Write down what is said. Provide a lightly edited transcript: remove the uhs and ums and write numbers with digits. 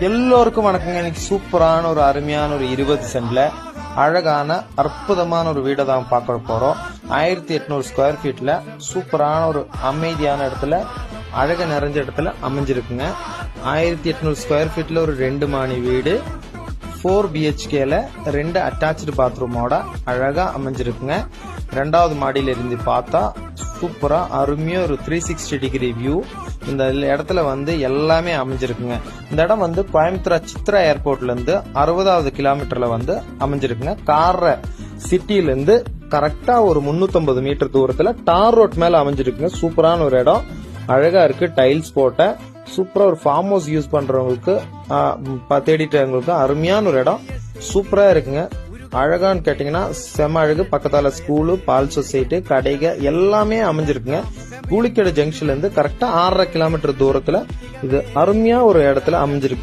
எல்லோருக்கும் வணக்கங்க. இன்னைக்கு சூப்பரான ஒரு அருமையான ஒரு 20 சென்ட்ல அழகான அற்புதமான ஒரு வீடை தான் பார்க்க போறோம். 1800 ஸ்கொயர் ஃபீட்ல சூப்பரான ஒரு அமைதியான இடத்துல அழக நிறைஞ்ச இடத்துல அமைஞ்சிருக்குங்க. 1800 ஸ்கொயர் ஃபீட்ல ஒரு 2 மாடி வீடு, 4 BHKல 2 அட்டாச்சு பாத்ரூமோட அழகா அமைஞ்சிருக்குங்க. 2வது மாடியில இருந்து பார்த்தா சூப்பரா அருமையா ஒரு 360 டிகிரி வியூ இந்த இடத்துல எல்லாமே அமைஞ்சிருக்குங்க. இந்த இடம் கோயம்புத்தூர் சித்ரா ஏர்போர்ட்ல இருந்து 60வது கிலோமீட்டர்ல அமைஞ்சிருக்குங்க. கார சிட்டில இருந்து கரெக்டா ஒரு 350 மீட்டர் தூரத்துல டார் ரோட் மேல அமைஞ்சிருக்குங்க. சூப்பரான ஒரு இடம், அழகா இருக்கு. டைல்ஸ் போட்ட சூப்பரா ஒரு ஃபார்ம் ஹவுஸ் யூஸ் பண்றவங்களுக்கு தேடிட்டவங்களுக்கு அருமையான ஒரு இடம், சூப்பரா இருக்குங்க. அழகான்னு கேட்டீங்கன்னா செம அழகு. பக்கத்தால ஸ்கூலு, பால் சொசைட்டி, கடைக எல்லாமே அமைஞ்சிருக்குங்க. கூலிக்கடை ஜங்ஷன்ல இருந்து கரெக்டா 6.5 கிலோமீட்டர் தூரத்துல இது அருமையா ஒரு இடத்துல அமைஞ்சிருக்கு.